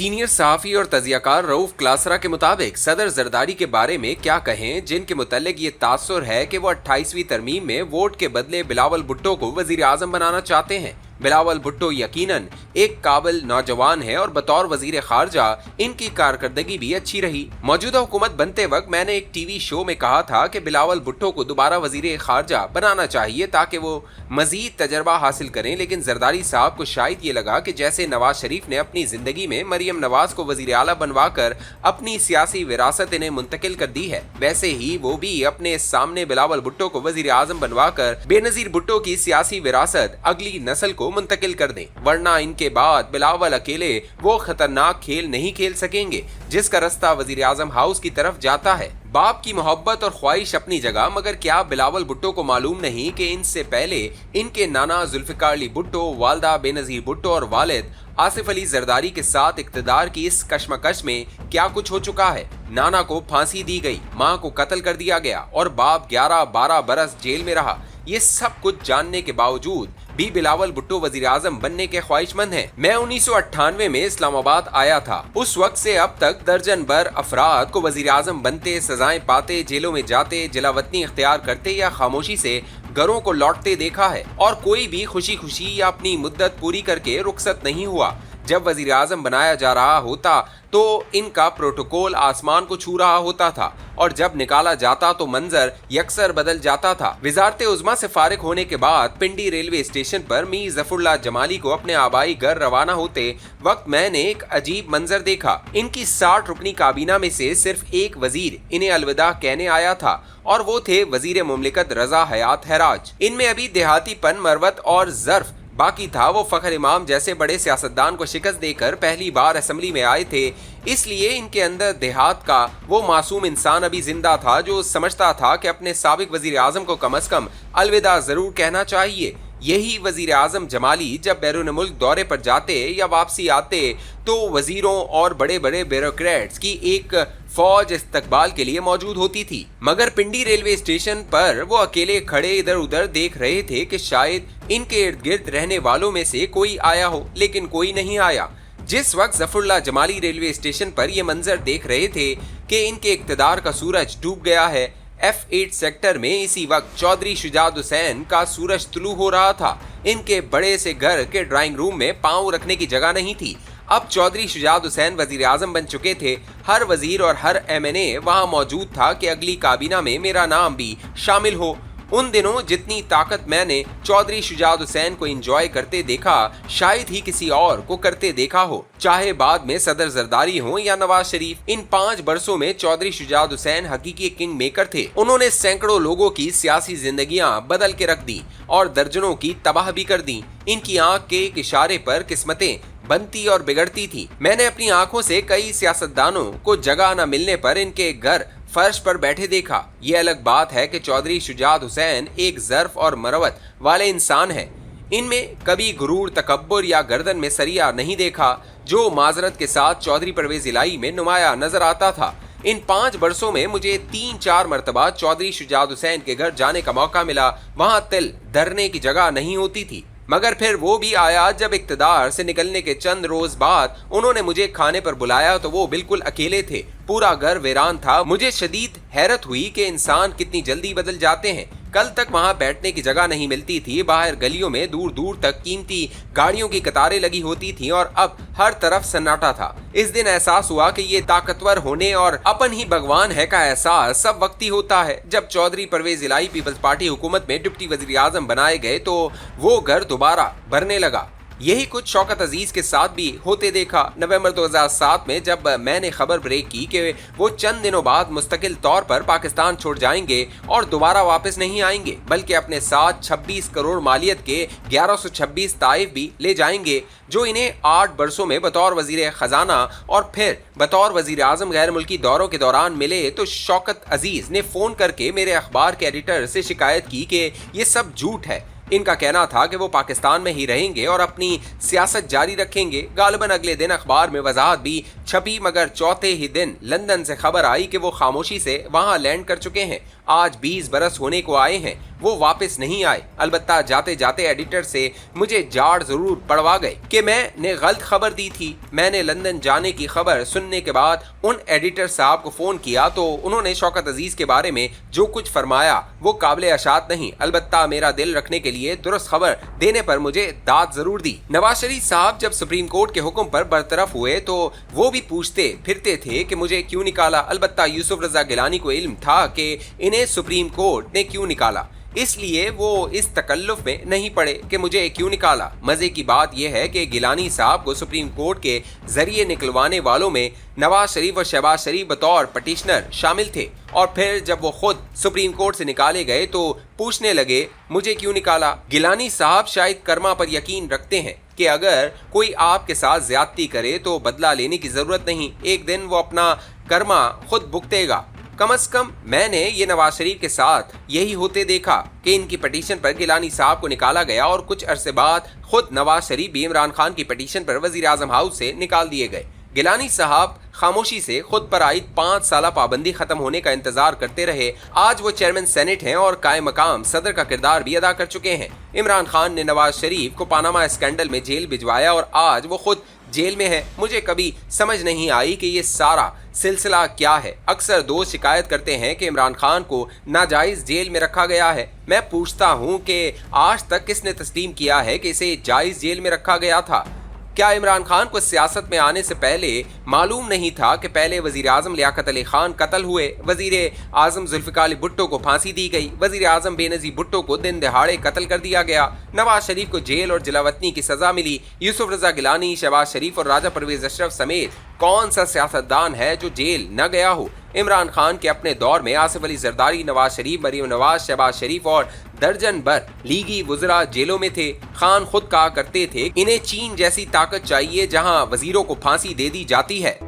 Senior सहाफ़ी और तजियाकार रऊफ क्लासरा के मुताबिक सदर जरदारी के बारे में क्या कहें, जिनके मुतल्लिक ये तासुर है कि वो 28वीं तरमीम में वोट के बदले बिलावल भुट्टो को वजीर आजम बनाना चाहते हैं। बिलावल भुट्टो यकीनन एक काबिल नौजवान है और बतौर वजीर खारजा इनकी कारकर्दगी भी अच्छी रही। मौजूदा हुकूमत बनते वक्त मैंने एक टीवी शो में कहा था कि बिलावल भुट्टो को दोबारा वजीर खारजा बनाना चाहिए ताकि वो मजीद तजर्बा हासिल करें, लेकिन जरदारी साहब को शायद ये लगा कि जैसे नवाज शरीफ ने अपनी जिंदगी में मरियम नवाज को वजीर आला बनवा कर अपनी सियासी विरासत इन्हें मुंतकिल कर दी है, वैसे ही वो भी अपने सामने बिलावल भुट्टो को वजीर आजम बनवा कर बेनजीर भुट्टो की सियासी विरासत अगली नस्ल को मुंतकिल कर दें, वरना इनके बाद बिलावल अकेले वो खतरनाक खेल नहीं खेल सकेंगे जिसका रास्ता वजीर आजम हाउस की तरफ जाता है। बाप की मोहब्बत और ख्वाहिश अपनी जगह, मगर क्या बिलावल भुट्टो को मालूम नहीं कि इनसे पहले इनके नाना जुल्फिकार अली भुट्टो, वालदा बेनजीर भुट्टो और वालिद आसिफ अली जरदारी के साथ इक्तदार की इस कशमकश में क्या कुछ हो चुका है। नाना को फांसी दी गई, माँ को कत्ल कर दिया गया और बाप 11-12 बरस जेल में रहा। ये सब कुछ जानने के बावजूद भी बिलावल भुट्टो वजीर आजम बनने के ख्वाहिशमंद हैं। मैं 1998 में इस्लामाबाद आया था। उस वक्त से अब तक दर्जन भर अफराद को वजीर आजम बनते, सजाएं पाते, जेलों में जाते, जलावतनी इख्तियार करते या खामोशी से घरों को लौटते देखा है, और कोई भी खुशी खुशी या अपनी मुद्दत पूरी करके रुखसत नहीं हुआ। जब वजीर आजम बनाया जा रहा होता तो इनका प्रोटोकॉल आसमान को छू रहा होता था, और जब निकाला जाता तो मंजर यकसर बदल जाता था। वजारत उज़्मा से फारिग होने के बाद पिंडी रेलवे स्टेशन पर मीर ज़फ़रुल्लाह जमाली को अपने आबाई घर रवाना होते वक्त मैंने एक अजीब मंजर देखा। इनकी 60 रुकनी काबीना में से सिर्फ एक वजीर इन्हें अलविदा कहने आया था, और वो थे वजीर मुमलिकत रजा हयात हैराज। इनमें अभी देहातीपन, मरवत और ज़र्फ बाकी था। वो फखर इमाम जैसे बड़े सियासतदान को शिकस्त देकर पहली बार असेंबली में आए थे, इसलिए इनके अंदर देहात का वो मासूम इंसान अभी जिंदा था जो समझता था कि अपने साबिक वजीर आजम को कम अज कम अलविदा जरूर कहना चाहिए। यही वजीर आजम जमाली जब बैरून मुल्क दौरे पर जाते या वापसी आते तो वजीरों और बड़े बड़े ब्यूरोक्रेट्स की एक फौज इस्तकबाल के लिए मौजूद होती थी, मगर पिंडी रेलवे स्टेशन पर वो अकेले खड़े इधर उधर देख रहे थे कि शायद इनके इर्द गिर्द रहने वालों में से कोई आया हो, लेकिन कोई नहीं आया। जिस वक्त ज़फ़रुल्लाह जमाली रेलवे स्टेशन पर ये मंजर देख रहे थे कि इनके इक़्तिदार का सूरज डूब गया है, F8 सेक्टर में इसी वक्त चौधरी शुजात हुसैन का सूरज तुलू हो रहा था। इनके बड़े से घर के ड्राइंग रूम में पांव रखने की जगह नहीं थी। अब चौधरी शुजात हुसैन वजीर आजम बन चुके थे। हर वजीर और हर MNA वहां मौजूद था कि अगली काबीना में मेरा नाम भी शामिल हो। उन दिनों जितनी ताकत मैंने चौधरी शुजात हुसैन को एंजॉय करते देखा, शायद ही किसी और को करते देखा हो, चाहे बाद में सदर जरदारी हो या नवाज शरीफ। इन 5 बरसों में चौधरी शुजात हुसैन हकीकी किंग मेकर थे। उन्होंने सैकड़ों लोगों की सियासी जिंदगियां बदल के रख दी और दर्जनों की तबाह भी कर दी। इनकी आंख के एक इशारे पर किस्मतें बनती और बिगड़ती थी। मैंने अपनी आंखों से कई सियासतदानों को जगह न मिलने पर इनके घर फर्श पर बैठे देखा। ये अलग बात है कि चौधरी शुजात हुसैन एक ज़र्फ और मरवत वाले इंसान हैं। इनमें कभी गुरूर, तकब्बुर या गर्दन में सरिया नहीं देखा, जो माजरत के साथ चौधरी परवेज इलाही में नुमाया नजर आता था। इन 5 बरसों में मुझे 3-4 मरतबा चौधरी शुजात हुसैन के घर जाने का मौका मिला। वहाँ तिल धरने की जगह नहीं होती थी, मगर फिर वो भी आया जब इक्तदार से निकलने के चंद रोज बाद उन्होंने मुझे खाने पर बुलाया तो वो बिल्कुल अकेले थे। पूरा घर वीरान था। मुझे शदीद हैरत हुई कि इंसान कितनी जल्दी बदल जाते हैं। कल तक वहाँ बैठने की जगह नहीं मिलती थी। बाहर गलियों में दूर दूर तक कीमती गाड़ियों की कतारें लगी होती थी और अब हर तरफ सन्नाटा था। इस दिन एहसास हुआ कि ये ताकतवर होने और अपन ही भगवान है का एहसास सब वक्त ही होता है। जब चौधरी परवेज इलाही पीपल्स पार्टी हुकूमत में डिप्टी वजीर आजम बनाए गए तो वो घर दोबारा भरने लगा। यही कुछ शौकत अजीज के साथ भी होते देखा। नवंबर 2007 में जब मैंने खबर ब्रेक की कि वो चंद दिनों बाद मुस्तकिल तौर पर पाकिस्तान छोड़ जाएंगे और दोबारा वापस नहीं आएंगे, बल्कि अपने साथ 26 करोड़ मालियत के 1126 ताइफ भी ले जाएंगे, जो इन्हें 8 बरसों में बतौर वजीर खजाना और फिर बतौर वजीर आजम गैर मुल्की दौरों के दौरान मिले, तो शौकत अजीज ने फोन करके मेरे अखबार के एडिटर से शिकायत की कि ये सब झूठ है। इनका कहना था कि वो पाकिस्तान में ही रहेंगे और अपनी सियासत जारी रखेंगे। गालिबन अगले दिन अखबार में वजाहत भी छपी, मगर चौथे ही दिन लंदन से खबर आई कि वो खामोशी से वहां लैंड कर चुके हैं। आज 20 बरस होने को आए हैं, वो वापस नहीं आए। अलबत्ता जाते जाते एडिटर से मुझे जाड़ जरूर पड़वा गए कि मैंने गलत खबर दी थी। मैंने लंदन जाने की खबर सुनने के बाद उन एडिटर साहब को फोन किया तो उन्होंने शौकत अजीज के बारे में जो कुछ फरमाया वो काबिल अशात नहीं, अलबत्ता मेरा दिल रखने के लिए दुरुस्त खबर देने पर मुझे दाद जरूर दी। नवाज शरीफ साहब जब सुप्रीम कोर्ट के हुक्म पर बरतरफ हुए तो वो भी पूछते फिरते थे कि मुझे क्यों निकाला। अलबत्ता यूसुफ रजा गिलानी को इल्म था कि इन्हें सुप्रीम कोर्ट ने क्यों निकाला, इसलिए वो इस तकल्लुफ में नहीं पड़े कि मुझे क्यों निकाला। मजे की बात यह है कि गिलानी साहब को सुप्रीम कोर्ट के जरिए निकलवाने वालों में नवाज शरीफ और शहबाज शरीफ बतौर पटिशनर शामिल थे, और फिर जब वो खुद सुप्रीम कोर्ट से निकाले गए तो पूछने लगे मुझे क्यों निकाला। गिलानी साहब शायद कर्मा पर यकीन रखते हैं कि अगर कोई आपके साथ ज्यादती करे तो बदला लेने की जरूरत नहीं, एक दिन वो अपना कर्मा खुद भुगतेगा। कम से कम मैंने ये नवाज शरीफ के साथ यही होते देखा कि इनकी पटिशन पर गिलानी साहब को निकाला गया और कुछ अरसे बाद खुद नवाज शरीफ भी इमरान खान की पटिशन पर वजीर आजम हाउस से निकाल दिए गए। गिलानी साहब खामोशी से खुद पर आयद 5 साल पाबंदी खत्म होने का इंतजार करते रहे। आज वो चेयरमैन सेनेट हैं और कायम मकाम सदर का किरदार भी अदा कर चुके हैं। इमरान खान ने नवाज शरीफ को पानामा स्कैंडल में जेल भिजवाया और आज वो खुद जेल में है। मुझे कभी समझ नहीं आई कि ये सारा सिलसिला क्या है। अक्सर दोस्त शिकायत करते हैं कि इमरान खान को नाजायज जेल में रखा गया है। मैं पूछता हूं कि आज तक किसने तस्लीम किया है कि इसे जायज जेल में रखा गया था? क्या इमरान खान को सियासत में आने से पहले मालूम नहीं था कि पहले वजीर आजम लियाकत अली खान कत्ल हुए, वजीर आजम जुल्फिकार अली भुट्टो को फांसी दी गई, वजीर आजम बेनजीर भुट्टो को दिन दहाड़े कत्ल कर दिया गया, नवाज शरीफ को जेल और जलावतनी की सजा मिली, यूसुफ रजा गिलानी, शहबाज शरीफ और राजा परवेज अशरफ समेत कौन सा सियासतदान है जो जेल न गया हो? इमरान खान के अपने दौर में आसिफ अली जरदारी, नवाज शरीफ, मरीम नवाज, शहबाज शरीफ और दर्जन भर लीगी वज़रा जेलों में थे। खान खुद कहा करते थे इन्हें चीन जैसी ताकत चाहिए जहां वजीरों को फांसी दे दी जाती है।